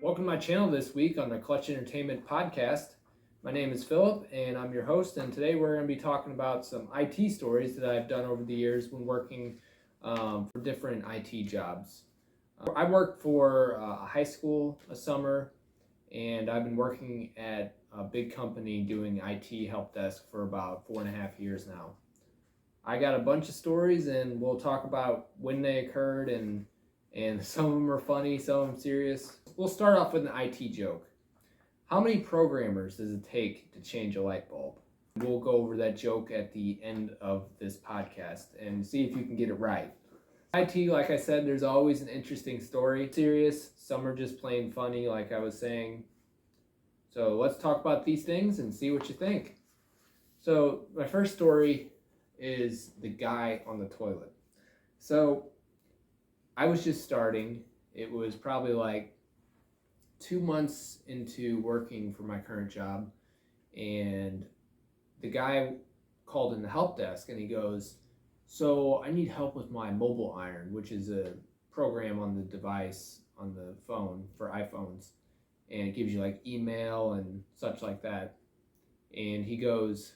Welcome to my channel this week on the Clutch Entertainment podcast. My name is Philip and I'm your host, and today we're going to be talking about some IT stories that I've done over the years when working for different IT jobs. I worked for a high school a summer, and I've been working at a big company doing IT Helpdesk for about 4.5 years now. I got a bunch of stories and we'll talk about when they occurred, and some of them are funny, some of them serious. We'll start off with an IT joke. How many programmers does it take to change a light bulb? We'll go over that joke at the end of this podcast and see if you can get it right. IT, like I said, there's always an interesting story. Serious, some are just plain funny, like I was saying. So let's talk about these things and see what you think. So my first story is the guy on the toilet. So I was just starting. It was probably like 2 months into working for my current job, and the guy called in the help desk and he goes, "So I need help with my mobile iron," which is a program on the device on the phone for iPhones, and it gives you like email and such like that. And he goes,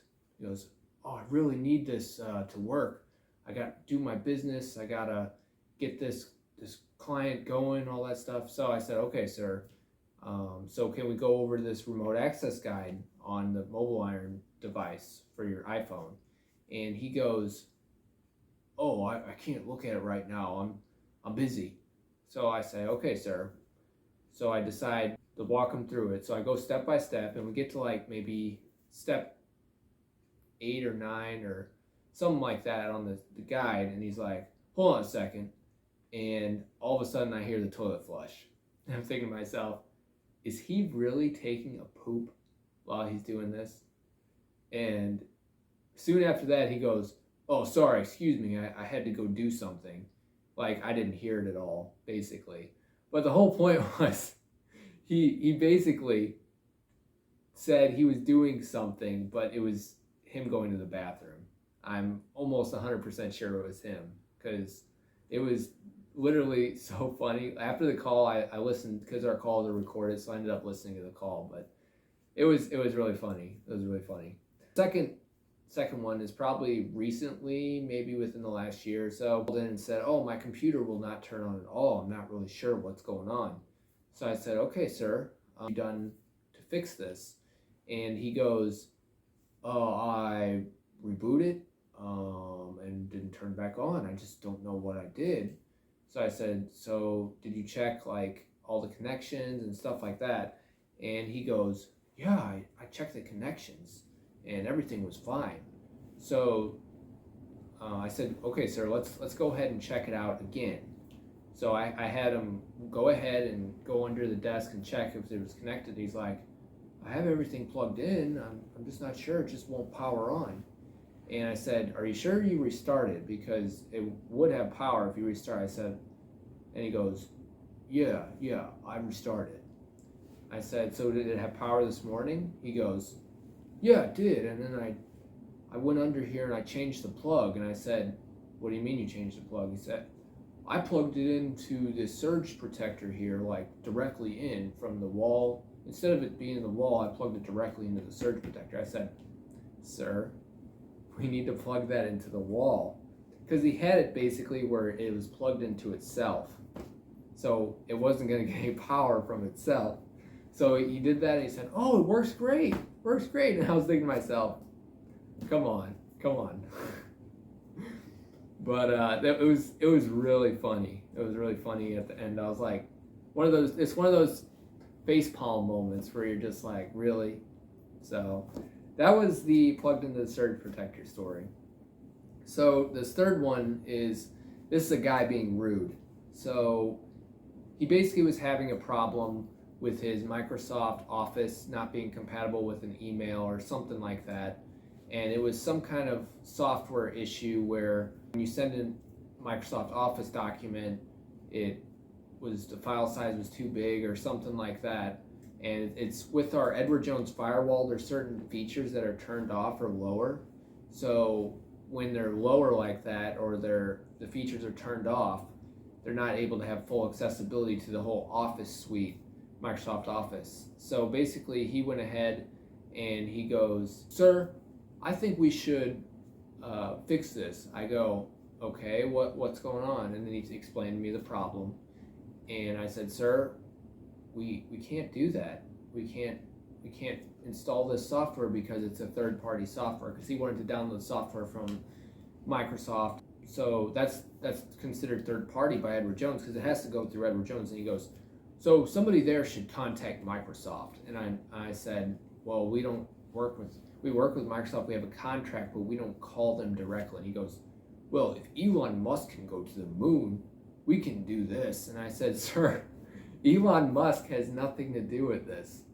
"Oh, I really need this to work. I got to do my business. I gotta get this client going, all that stuff." So I said, "Okay, sir. So can we go over this remote access guide on the mobile iron device for your iPhone?" And he goes, "Oh, I can't look at it right now. I'm busy." So I say, "Okay, sir." So I decide to walk him through it. So I go step by step, and we get to like maybe step 8 or 9 or something like that on the guide, and he's like, "Hold on a second." And all of a sudden I hear the toilet flush. And I'm thinking to myself, is he really taking a poop while he's doing this? And soon after that he goes, "Oh, sorry, excuse me, I had to go do something." Like I didn't hear it at all, basically. But the whole point was he basically said he was doing something, but it was him going to the bathroom. I'm almost 100% sure it was him, because it was literally so funny. After the call, I listened, because our calls are recorded, so I ended up listening to the call. But it was really funny. It was really funny. Second one is probably recently, maybe within the last year or so. I called in and said, "Oh, my computer will not turn on at all. I'm not really sure what's going on." So I said, "Okay, sir, what have you done to fix this?" And he goes, "Oh, I rebooted and didn't turn back on. I just don't know what I did." So I said, "So did you check like all the connections and stuff like that?" And he goes, "Yeah, I checked the connections and everything was fine." So I said, "Okay, sir, let's go ahead and check it out again." So I had him go ahead and go under the desk and check if it was connected. He's like, "I have everything plugged in. I'm just not sure. It just won't power on." And I said, "Are you sure you restarted? Because it would have power if you restart." I said, and he goes, Yeah, I restarted." I said, "So did it have power this morning?" He goes, "Yeah, it did. And then I went under here and I changed the plug." And I said, "What do you mean you changed the plug?" He said, "I plugged it into the surge protector here, like directly in from the wall. Instead of it being in the wall, I plugged it directly into the surge protector." I said, "Sir, we need to plug that into the wall." Because he had it basically where it was plugged into itself. So it wasn't going to get any power from itself. So he did that and he said, "Oh, it works great. Works great." And I was thinking to myself, come on. But it was really funny. It was really funny at the end. I was like, it's one of those facepalm moments where you're just like, really? So that was the plugged into the surge protector story. So this third one is a guy being rude. So he basically was having a problem with his Microsoft Office not being compatible with an email or something like that. And it was some kind of software issue where when you send in Microsoft Office document, the file size was too big or something like that. And it's with our Edward Jones firewall, there's certain features that are turned off or lower. So when they're lower like that, or the features are turned off, they're not able to have full accessibility to the whole Office suite Microsoft Office. So basically, he went ahead and he goes, "Sir, I think we should fix this." I go, "Okay, what's going on?" And then he explained to me the problem, and I said, "Sir, we can't do that. We can't install this software because it's a third-party software." Because he wanted to download software from Microsoft, so that's considered third-party by Edward Jones because it has to go through Edward Jones. And he goes, "So somebody there should contact Microsoft." And I said, "Well, we work with Microsoft. We have a contract, but we don't call them directly." And he goes, "Well, if Elon Musk can go to the moon, we can do this." And I said, "Sir, Elon Musk has nothing to do with this."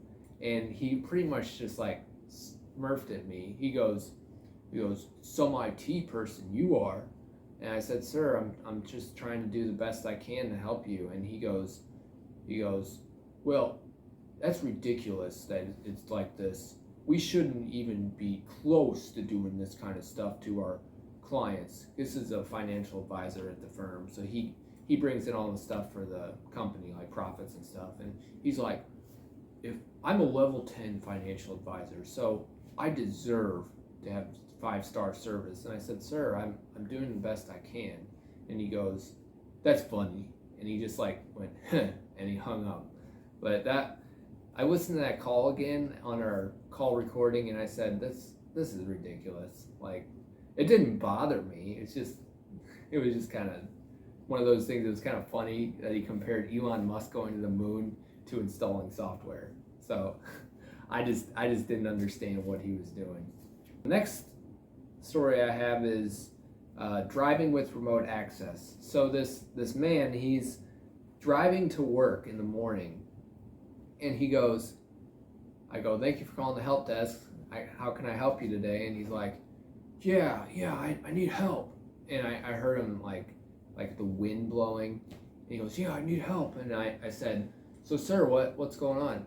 And he pretty much just like smurfed at me. He goes, "Some IT person you are." And I said, "Sir, I'm just trying to do the best I can to help you." And he goes, "Well, that's ridiculous that it's like this. We shouldn't even be close to doing this kind of stuff to our clients." This is a financial advisor at the firm, so he brings in all the stuff for the company, like profits and stuff. And he's like, "If I'm a level 10 financial advisor, so I deserve to have 5-star service." And I said, "Sir, I'm doing the best I can." And he goes, "That's funny." And he just like went, "Huh," and he hung up. But I listened to that call again on our call recording, and I said, this is ridiculous. Like, it didn't bother me. It was just kind of one of those things that was kind of funny that he compared Elon Musk going to the moon to installing software. So I just didn't understand what he was doing. The next story I have is driving with remote access. So this man, he's driving to work in the morning, and he goes, I go, "Thank you for calling the help desk. How can I help you today?" And he's like, yeah, I need help." And I heard him like the wind blowing. And he goes, "Yeah, I need help." And I said, "So sir, what's going on?"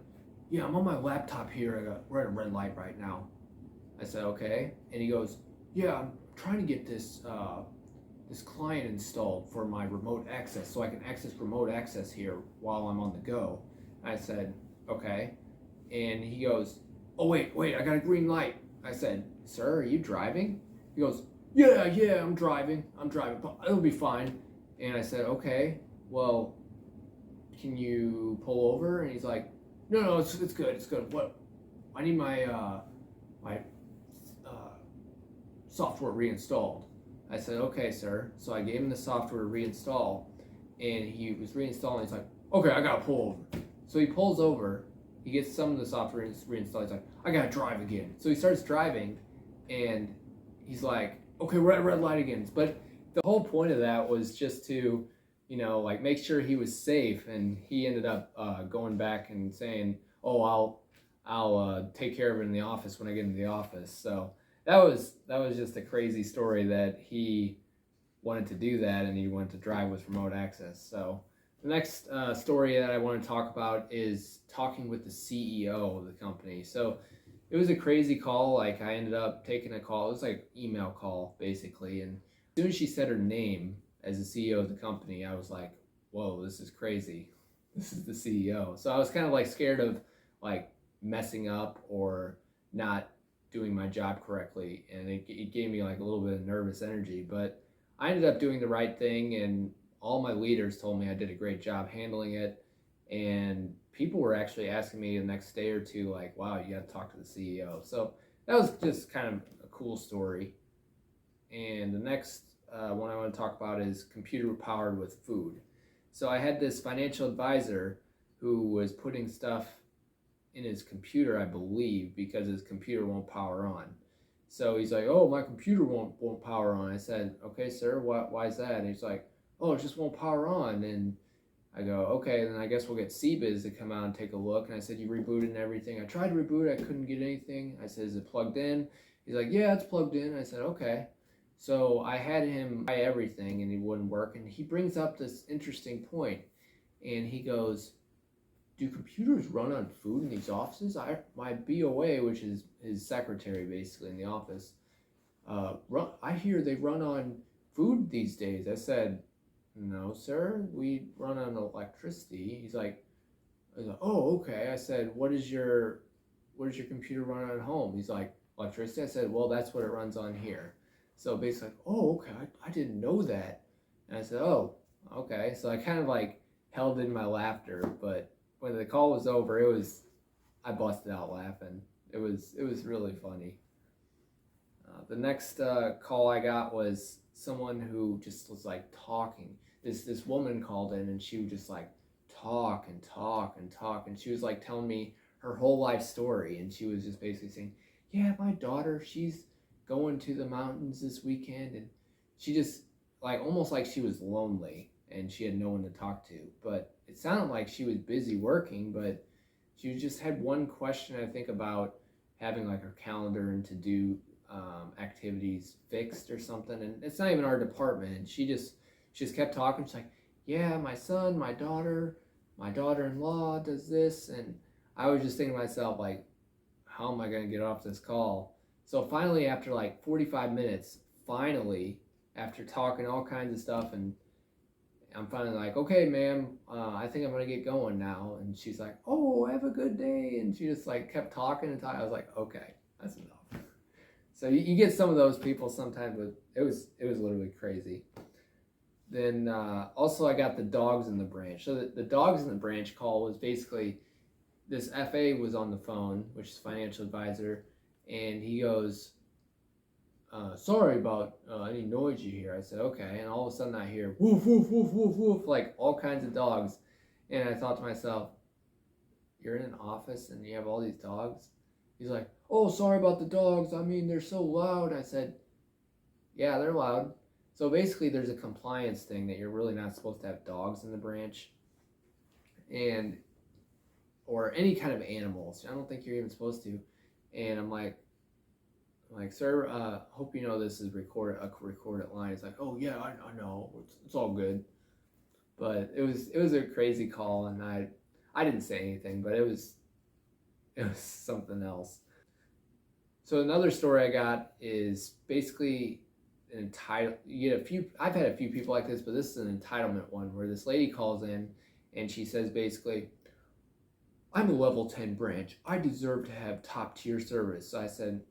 "Yeah, I'm on my laptop here. We're at a red light right now." I said, "Okay." And he goes, "Yeah, I'm trying to get this client installed for my remote access so I can access remote access here while I'm on the go." I said, "Okay." And he goes, "Oh, wait, I got a green light." I said, "Sir, are you driving?" He goes, Yeah, I'm driving, but it'll be fine." And I said, "Okay, well, can you pull over?" And he's like, No, it's good. What? I need my software reinstalled." I said, "Okay, sir." So I gave him the software to reinstall, and he was reinstalling. He's like, "Okay, I gotta pull over." So he pulls over, he gets some of the software reinstalled. He's like, "I gotta drive again." So he starts driving, and he's like, "Okay, we're at red light again." But the whole point of that was just to, like make sure he was safe. And he ended up going back and saying, "Oh, I'll take care of it in the office when I get into the office." So that was just a crazy story that he wanted to do that, and he wanted to drive with remote access. So the next story that I want to talk about is talking with the CEO of the company. So it was a crazy call. Like, I ended up taking a call. It was like email call basically. And as soon as she said her name as the CEO of the company, I was like, "Whoa, this is crazy. This is the CEO." So I was kind of like scared of like messing up or not doing my job correctly. And it gave me like a little bit of nervous energy, but I ended up doing the right thing, and all my leaders told me I did a great job handling it. And people were actually asking me the next day or two, like, "Wow, you got to talk to the CEO." So that was just kind of a cool story. And the next one I want to talk about is computer powered with food. So I had this financial advisor who was putting stuff in his computer, I believe, because his computer won't power on. So he's like, "Oh, my computer won't power on." I said, "Okay, sir, why is that?" And he's like, "Oh, it just won't power on." And I go, "Okay, then I guess we'll get CBiz to come out and take a look." And I said, "You rebooted and everything?" "I tried to reboot it, I couldn't get anything." I said, "Is it plugged in?" He's like, "Yeah, it's plugged in." I said, "Okay." So I had him try everything, and it wouldn't work. And he brings up this interesting point, and he goes, "Do computers run on food in these offices? My BOA, which is his secretary basically in the office, I hear they run on food these days." I said, "No, sir, we run on electricity." He's like, I was like, oh, okay. I said, what does your computer run on at home? He's like, electricity. I said, well, that's what it runs on here. So basically, like, oh, okay, I didn't know that. And I said, oh, okay. So I kind of like held in my laughter, but when the call was over, I busted out laughing. It was really funny. The next call I got was someone who just was like talking. This woman called in and she would just like talk and talk and talk, and she was like telling me her whole life story, and she was just basically saying, "Yeah, my daughter, she's going to the mountains this weekend," and she just like almost like she was lonely and she had no one to talk to. But it sounded like she was busy working, but she just had one question I think about having like her calendar and to do activities fixed or something, and it's not even our department. And she just kept talking. She's like, "Yeah, my son, my daughter-in-law does this," and I was just thinking to myself like, "How am I gonna get off this call?" So finally, after like 45 minutes, finally, after talking all kinds of stuff, and I'm finally like, "Okay, ma'am, I think I'm gonna get going now." And she's like, "Oh, have a good day," and she just like kept talking and talking. I was like, "Okay, that's enough." So you get some of those people sometimes, but it was literally crazy. Then also I got the dogs in the branch. So the dogs in the branch call was basically this FA was on the phone, which is financial advisor, and he goes, "Sorry about any noise you hear." I said, "Okay," and all of a sudden I hear woof woof woof woof woof, like all kinds of dogs, and I thought to myself, "You're in an office and you have all these dogs?" He's like, "Oh, sorry about the dogs. I mean, they're so loud." I said, "Yeah, they're loud." So basically, there's a compliance thing that you're really not supposed to have dogs in the branch, and or any kind of animals. I don't think you're even supposed to. And I'm like, "Sir, hope you know this is a recorded line." It's like, "Oh yeah, I know. It's all good." But it was a crazy call, and I didn't say anything, but it was something else. So another story I got is basically an entitle. You get a few. I've had a few people like this, but this is an entitlement one where this lady calls in and she says basically, "I'm a level 10 branch. I deserve to have top tier service." So I said,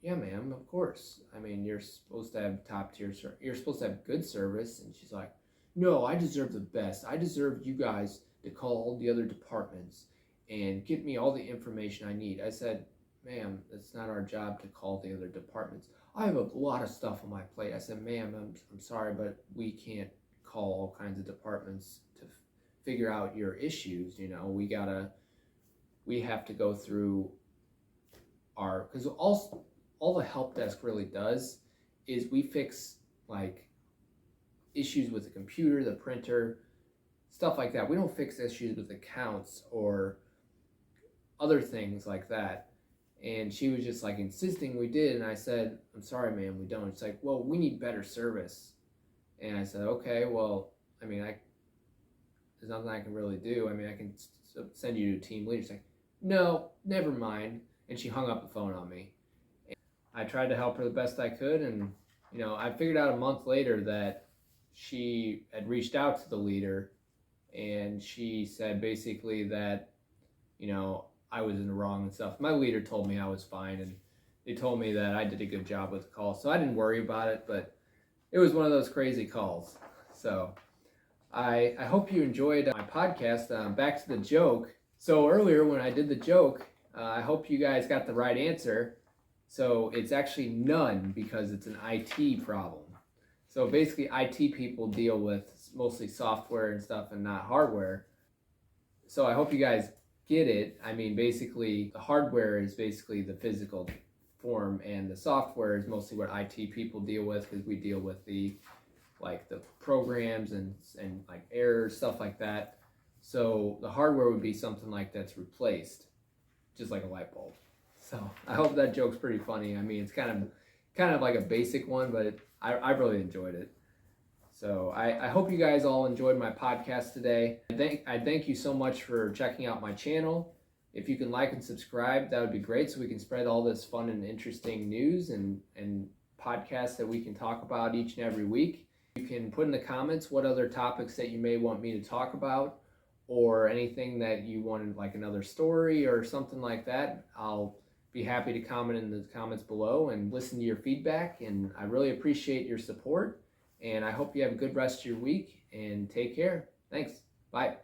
"Yeah, ma'am, of course. I mean, you're supposed to have top tier. You're supposed to have good service." And she's like, "No, I deserve the best. I deserve you guys to call all the other departments and get me all the information I need." I said, "Ma'am, it's not our job to call the other departments. I have a lot of stuff on my plate." I said, "Ma'am, I'm sorry, but we can't call all kinds of departments to figure out your issues. We have to go through because all the help desk really does is we fix like issues with the computer, the printer, stuff like that. We don't fix issues with accounts or other things like that." And she was just like insisting we did, and I said, "I'm sorry, ma'am, we don't." It's like, "Well, we need better service." And I said, "Okay, well, I mean, there's nothing I can really do. I mean, I can send you to a team leader." She's like, "No, never mind." And she hung up the phone on me. I tried to help her the best I could, and I figured out a month later that she had reached out to the leader, and she said basically that I was in the wrong and stuff. My leader told me I was fine, and they told me that I did a good job with the call, so I didn't worry about it. But it was one of those crazy calls. So I hope you enjoyed my podcast. Back to the joke. So earlier when I did the joke, I hope you guys got the right answer. So it's actually none because it's an IT problem. So basically, IT people deal with mostly software and stuff and not hardware. So I hope you guys get it. I mean, basically, the hardware is basically the physical form, and the software is mostly what IT people deal with because we deal with the programs and like errors, stuff like that. So the hardware would be something like that's replaced, just like a light bulb. So I hope that joke's pretty funny. I mean, it's kind of like a basic one, but I really enjoyed it. So I hope you guys all enjoyed my podcast today. I thank you so much for checking out my channel. If you can like and subscribe, that would be great so we can spread all this fun and interesting news and podcasts that we can talk about each and every week. You can put in the comments what other topics that you may want me to talk about, or anything that you wanted, like another story or something like that, I'll be happy to comment in the comments below and listen to your feedback. And I really appreciate your support. And I hope you have a good rest of your week and take care. Thanks. Bye.